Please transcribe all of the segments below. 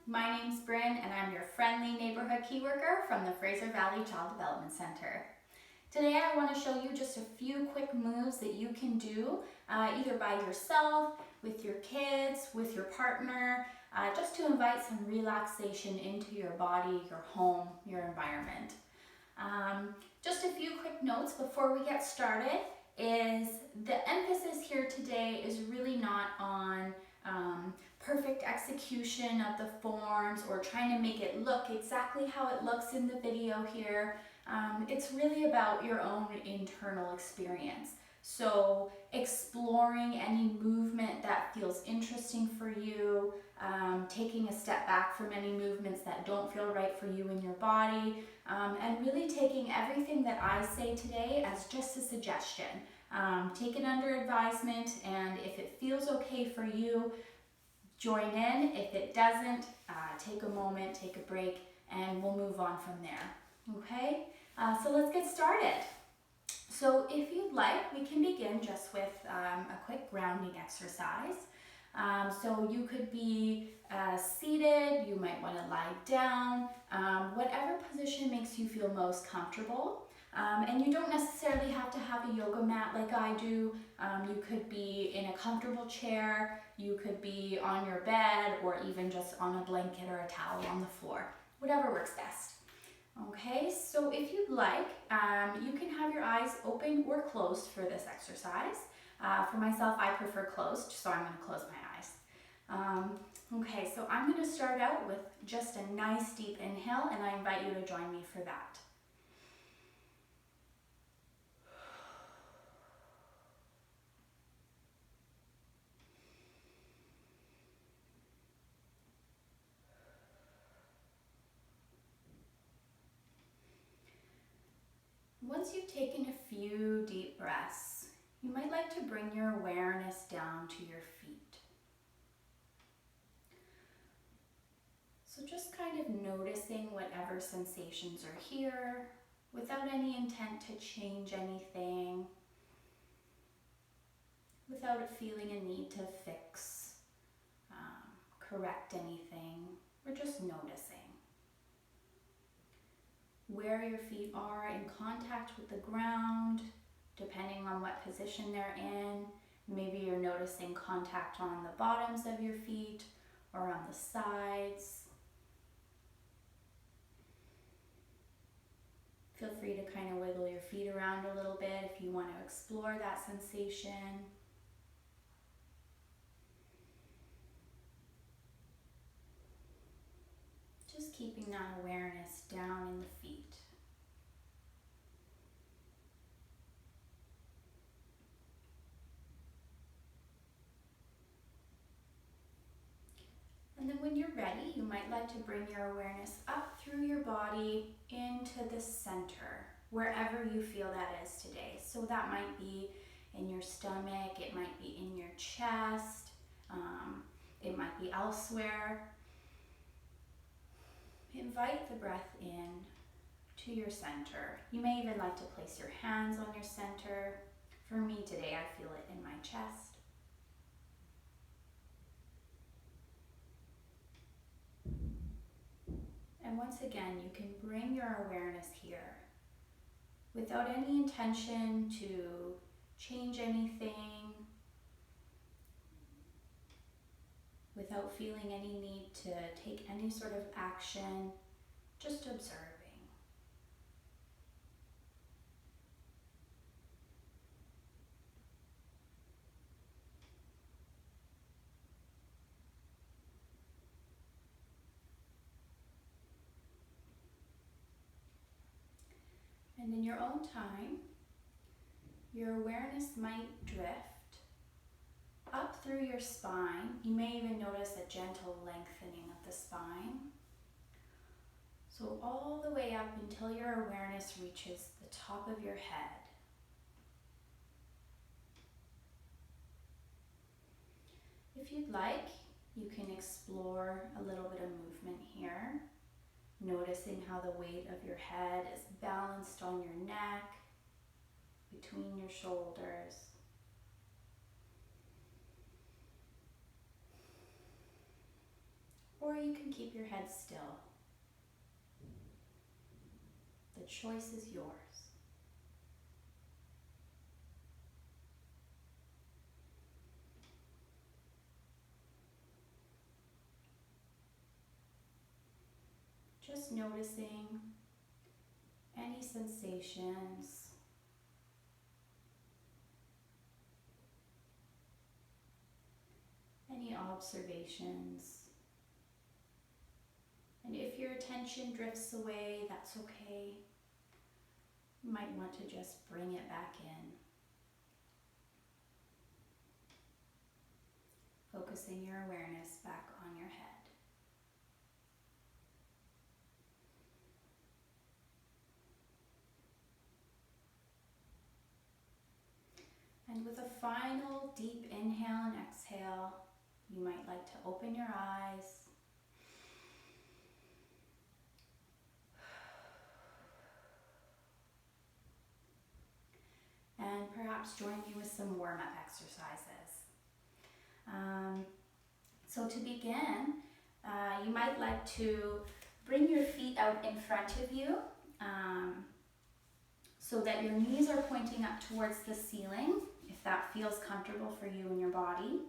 my name's Brynn and I'm your friendly neighborhood key worker from the Fraser Valley Child Development Center. Today I want to show you just a few quick moves that you can do either by yourself, with your kids, with your partner, just to invite some relaxation into your body, your home, your environment. Just a few quick notes before we get started is the emphasis here today is really not on perfect execution of the forms or trying to make it look exactly how it looks in the video here. It's really about your own internal experience. So exploring any movement that feels interesting for you, taking a step back from any movements that don't feel right for you in your body, and really taking everything that I say today as just a suggestion. Take it under advisement, and if it feels okay for you, join in. If it doesn't, take a moment, take a break, and we'll move on from there. Okay, so let's get started. So if you'd like, we can begin just with a quick grounding exercise. So you could be seated, you might want to lie down, whatever position makes you feel most comfortable. And you don't necessarily have to have a yoga mat like I do. You could be in a comfortable chair, you could be on your bed, or even just on a blanket or a towel on the floor, whatever works best. Okay, so if you'd like, you can have your eyes open or closed for this exercise. For myself, I prefer closed, so I'm going to close my eyes. Okay, so I'm going to start out with just a nice deep inhale, and I invite you to join me for that. Once you've taken a few deep breaths, you might like to bring your awareness down to your feet. So just kind of noticing whatever sensations are here without any intent to change anything, without it feeling a need to fix, correct anything. We're just noticing where your feet are in contact with the ground, depending on what position they're in. Maybe you're noticing contact on the bottoms of your feet or on the sides. Feel free to kind of wiggle your feet around a little bit if you want to explore that sensation. Just keeping that awareness down in the feet. And then when you're ready, you might like to bring your awareness up through your body into the center, wherever you feel that is today. So that might be in your stomach, it might be in your chest, it might be elsewhere. Invite the breath in to your center. You may even like to place your hands on your center. For me today, I feel it in my chest. And once again, you can bring your awareness here without any intention to change anything, without feeling any need to take any sort of action, just observing. And in your own time, your awareness might drift up through your spine. You may even notice a gentle lengthening of the spine. So all the way up until your awareness reaches the top of your head. If you'd like, you can explore a little bit of movement here, noticing how the weight of your head is balanced on your neck, between your shoulders. Or or you can keep your head still. The choice is yours. Just noticing any sensations, any observations. And if your attention drifts away, that's okay. You might want to just bring it back in. Focusing your awareness back on your head. And with a final deep inhale and exhale, you might like to open your eyes. And perhaps join me with some warm-up exercises. So to begin, you might like to bring your feet out in front of you so that your knees are pointing up towards the ceiling, if that feels comfortable for you and your body.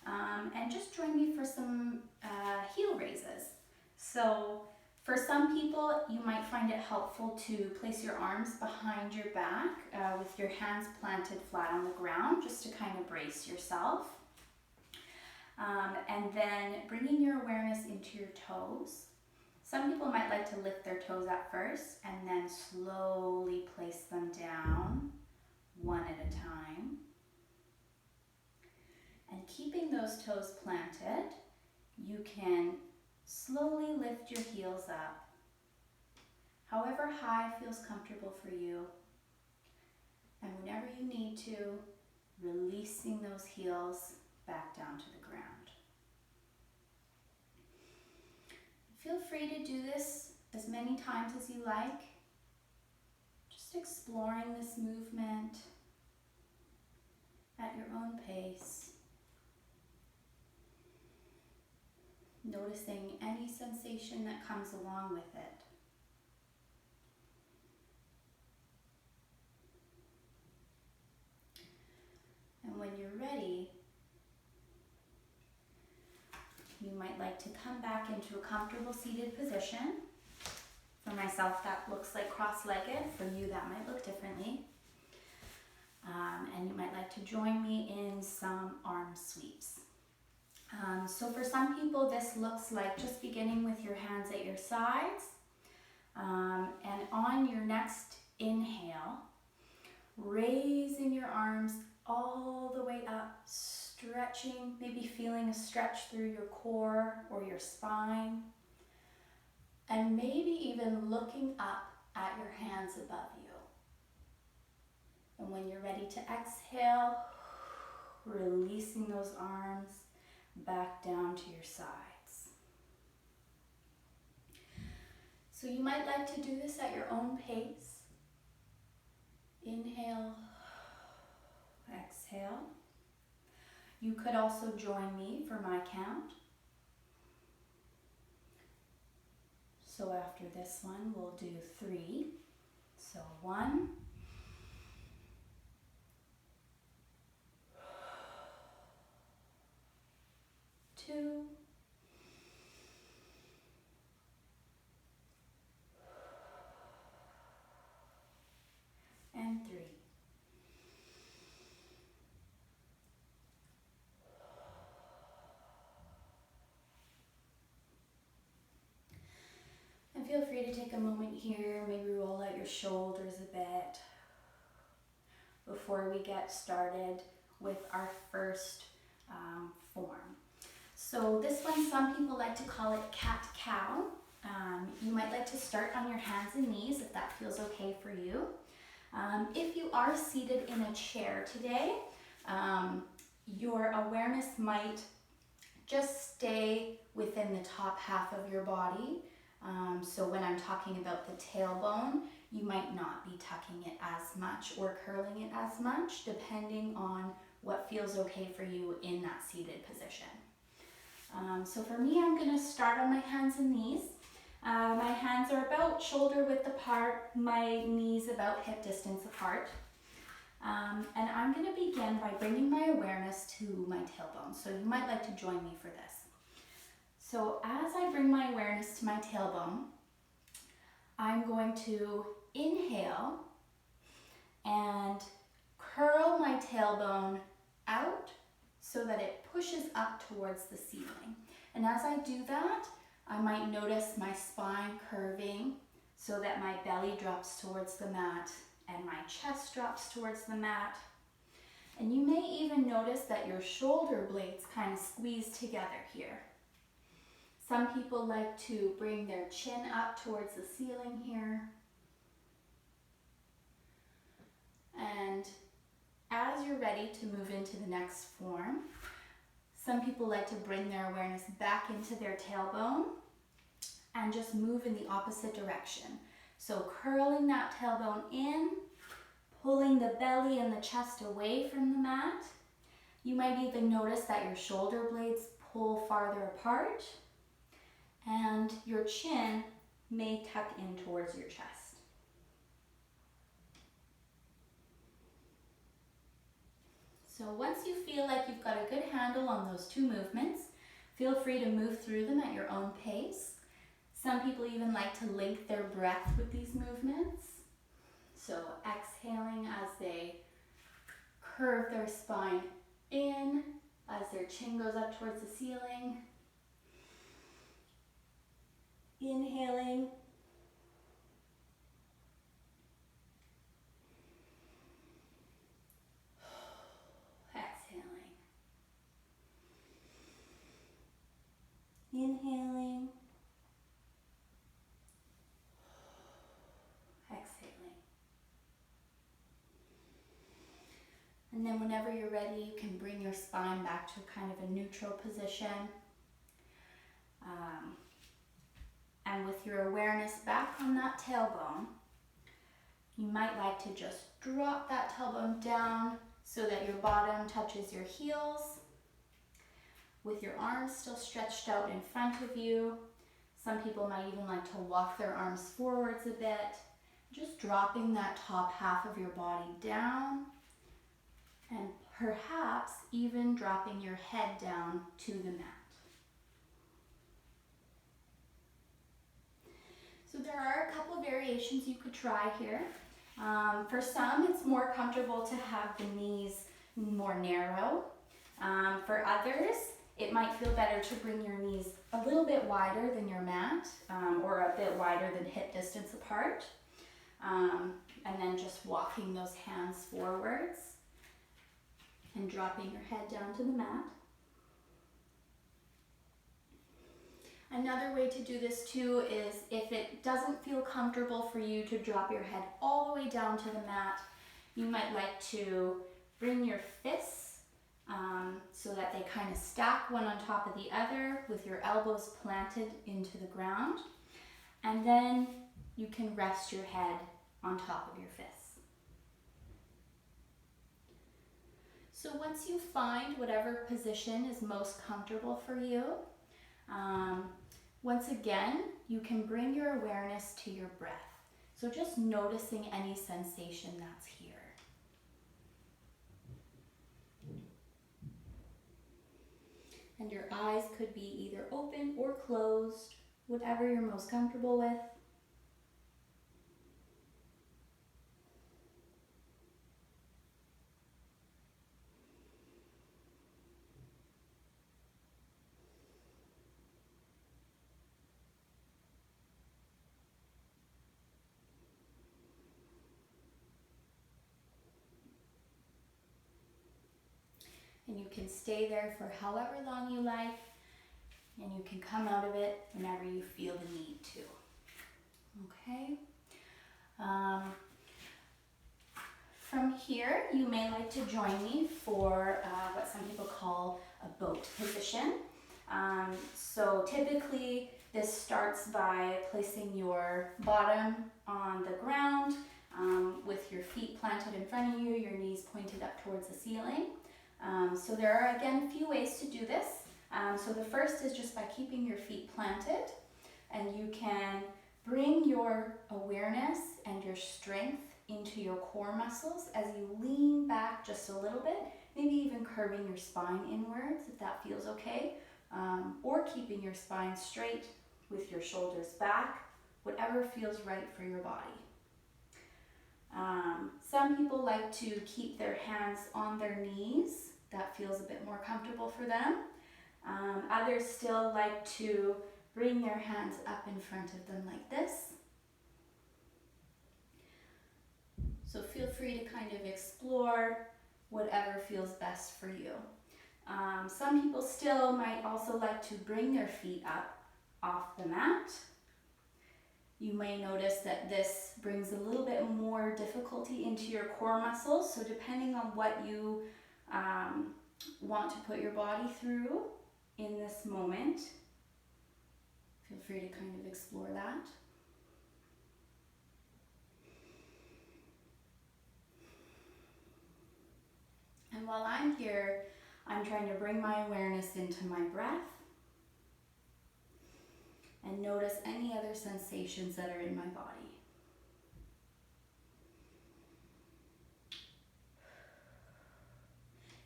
And just join me for some heel raises. So for some people, you might find it helpful to place your arms behind your back with your hands planted flat on the ground, just to kind of brace yourself. And then bringing your awareness into your toes. Some people might like to lift their toes at first and then slowly place them down one at a time. And keeping those toes planted, you can slowly lift your heels up, however high feels comfortable for you. And whenever you need to, releasing those heels back down to the ground. Feel free to do this as many times as you like. Just exploring this movement at your own pace. Noticing any sensation that comes along with it. And when you're ready, you might like to come back into a comfortable seated position. For myself, that looks like cross-legged. For you, that might look differently. And you might like to join me in some arm sweeps. So for some people, this looks like just beginning with your hands at your sides. And on your next inhale, raising your arms all the way up, stretching, maybe feeling a stretch through your core or your spine. And maybe even looking up at your hands above you. And when you're ready to exhale, releasing those arms back down to your sides. So you might like to do this at your own pace. Inhale, exhale. You could also join me for my count. So after this one, we'll do 3. So 1, 2, and 3. And feel free to take a moment here, maybe roll out your shoulders a bit before we get started with our first form. So this one, some people like to call it cat-cow. You might like to start on your hands and knees if that feels okay for you. If you are seated in a chair today, your awareness might just stay within the top half of your body. So when I'm talking about the tailbone, you might not be tucking it as much or curling it as much, depending on what feels okay for you in that seated position. So for me, I'm going to start on my hands and knees. My hands are about shoulder width apart, my knees about hip distance apart. And I'm going to begin by bringing my awareness to my tailbone. So you might like to join me for this. So as I bring my awareness to my tailbone, I'm going to inhale and curl my tailbone out so that it pushes up towards the ceiling. And as I do that, I might notice my spine curving so that my belly drops towards the mat and my chest drops towards the mat. And you may even notice that your shoulder blades kind of squeeze together here. Some people like to bring their chin up towards the ceiling here. And as you're ready to move into the next form, some people like to bring their awareness back into their tailbone and just move in the opposite direction. So curling that tailbone in, pulling the belly and the chest away from the mat. You might even notice that your shoulder blades pull farther apart and your chin may tuck in towards your chest. So once you feel like you've got a good handle on those two movements, feel free to move through them at your own pace. Some people even like to link their breath with these movements. So exhaling as they curve their spine in, as their chin goes up towards the ceiling. Inhaling. Exhaling. Inhaling. Exhaling. And then whenever you're ready, you can bring your spine back to kind of a neutral position. And with your awareness back on that tailbone, you might like to just drop that tailbone down so that your bottom touches your heels, with your arms still stretched out in front of you. Some people might even like to walk their arms forwards a bit, just dropping that top half of your body down, and perhaps even dropping your head down to the mat. So there are a couple of variations you could try here. For some, it's more comfortable to have the knees more narrow. For others, it might feel better to bring your knees a little bit wider than your mat, or a bit wider than hip distance apart. And then just walking those hands forwards and dropping your head down to the mat. Another way to do this too is if it doesn't feel comfortable for you to drop your head all the way down to the mat, you might like to bring your fists so that they kind of stack one on top of the other with your elbows planted into the ground. And then you can rest your head on top of your fists. So once you find whatever position is most comfortable for you, once again, you can bring your awareness to your breath. So just noticing any sensation that's here. And your eyes could be either open or closed, whatever you're most comfortable with. And you can stay there for however long you like, and you can come out of it whenever you feel the need to. Okay? From here, you may like to join me for what some people call a boat position. So typically, this starts by placing your bottom on the ground with your feet planted in front of you, your knees pointed up towards the ceiling. So there are, again, a few ways to do this. So the first is just by keeping your feet planted, and you can bring your awareness and your strength into your core muscles as you lean back just a little bit, maybe even curving your spine inwards if that feels okay, or keeping your spine straight with your shoulders back, whatever feels right for your body. Some people like to keep their hands on their knees. That feels a bit more comfortable for them. Others still like to bring their hands up in front of them like this. So feel free to kind of explore whatever feels best for you. Some people still might also like to bring their feet up off the mat. You may notice that this brings a little bit more difficulty into your core muscles. So depending on what you want to put your body through in this moment, feel free to kind of explore that. And while I'm here, I'm trying to bring my awareness into my breath and notice any other sensations that are in my body.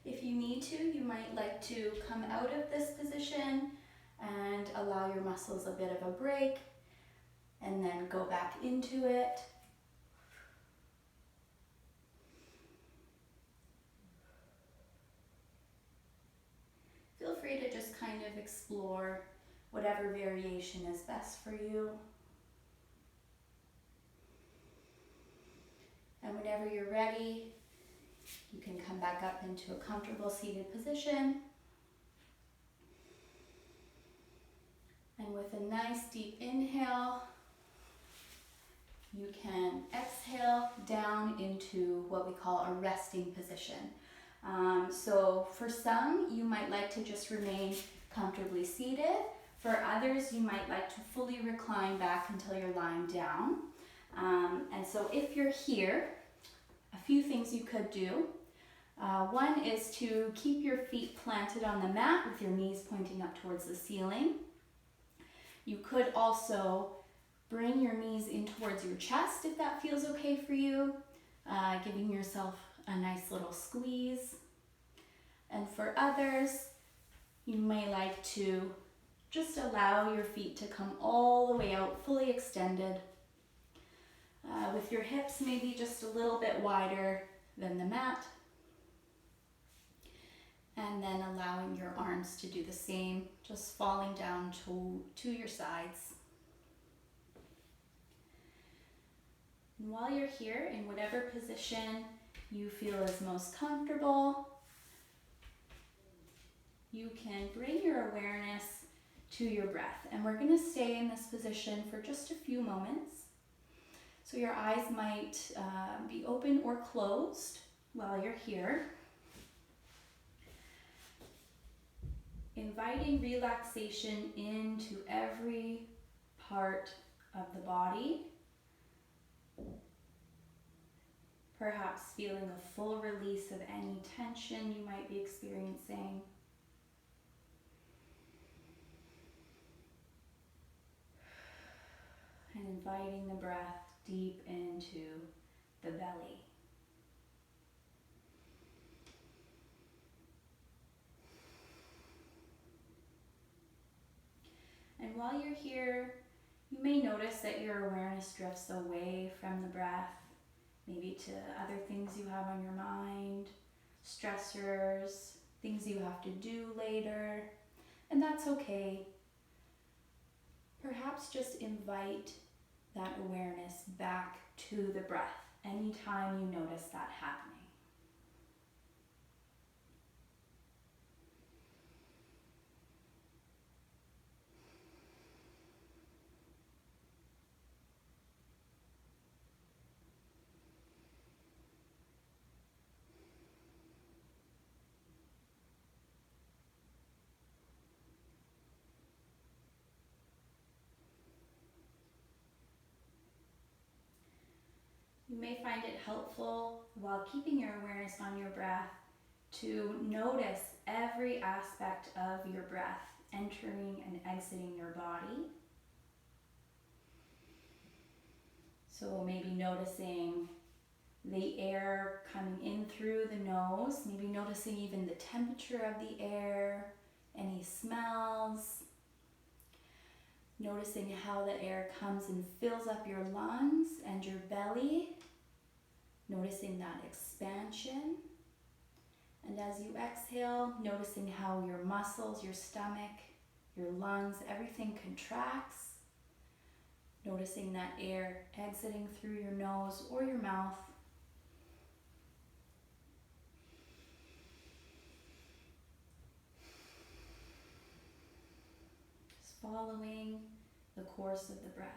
If you need to, you might like to come out of this position and allow your muscles a bit of a break and then go back into it. Feel free to just kind of explore whatever variation is best for you. And whenever you're ready, you can come back up into a comfortable seated position. And with a nice deep inhale, you can exhale down into what we call a resting position. So for some, you might like to just remain comfortably seated. For others, you might like to fully recline back until you're lying down. And so if you're here, a few things you could do. One is to keep your feet planted on the mat with your knees pointing up towards the ceiling. You could also bring your knees in towards your chest if that feels okay for you, giving yourself a nice little squeeze. And for others, you may like to just allow your feet to come all the way out, fully extended, with your hips maybe just a little bit wider than the mat. And then allowing your arms to do the same, just falling down to your sides. And while you're here, in whatever position you feel is most comfortable, you can bring your awareness to your breath. And we're going to stay in this position for just a few moments. So your eyes might be open or closed while you're here. Inviting relaxation into every part of the body. Perhaps feeling a full release of any tension you might be experiencing. And inviting the breath deep into the belly. And while you're here, you may notice that your awareness drifts away from the breath, maybe to other things you have on your mind, stressors, things you have to do later, and that's okay. Perhaps just invite that awareness back to the breath anytime you notice that happening. You may find it helpful, while keeping your awareness on your breath, to notice every aspect of your breath entering and exiting your body. So maybe noticing the air coming in through the nose, maybe noticing even the temperature of the air, any smells, noticing how the air comes and fills up your lungs and your belly, noticing that expansion. And as you exhale, noticing how your muscles, your stomach, your lungs, everything contracts. Noticing that air exiting through your nose or your mouth. Just following the course of the breath.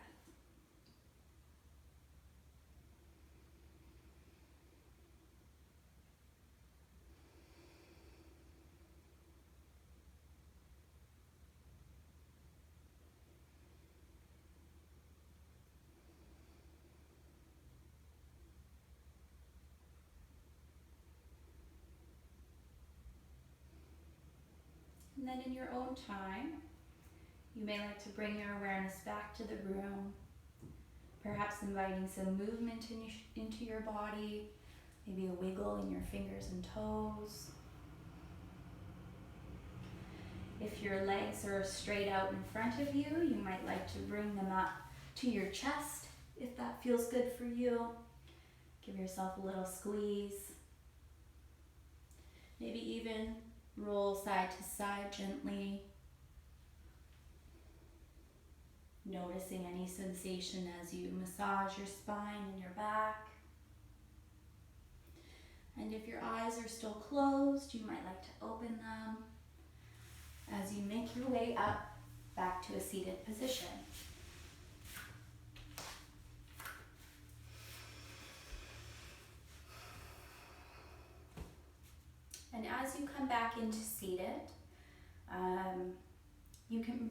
And then in your own time, you may like to bring your awareness back to the room, perhaps inviting some movement into your body, maybe a wiggle in your fingers and toes. If your legs are straight out in front of you, you might like to bring them up to your chest if that feels good for you. Give yourself a little squeeze. Maybe even roll side to side gently. Noticing any sensation as you massage your spine and your back. And if your eyes are still closed, you might like to open them as you make your way up back to a seated position. And as you come back into seated, you can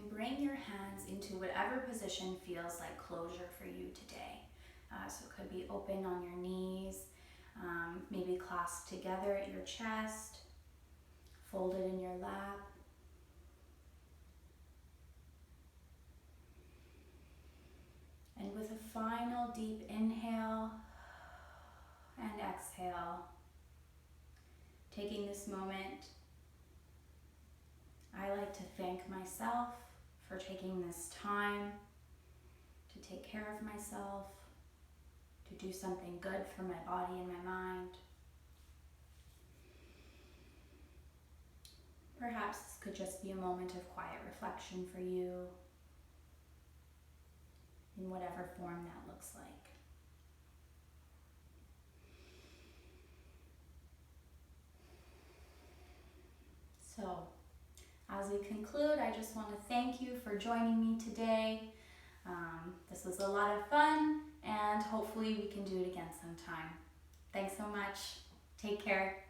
bring your hands into whatever position feels like closure for you today. So it could be open on your knees, maybe clasped together at your chest, folded in your lap. And with a final deep inhale and exhale, taking this moment, I like to thank myself for taking this time to take care of myself, to do something good for my body and my mind. Perhaps this could just be a moment of quiet reflection for you, in whatever form that looks like. So, as we conclude, I just want to thank you for joining me today. This was a lot of fun, and hopefully we can do it again sometime. Thanks so much. Take care.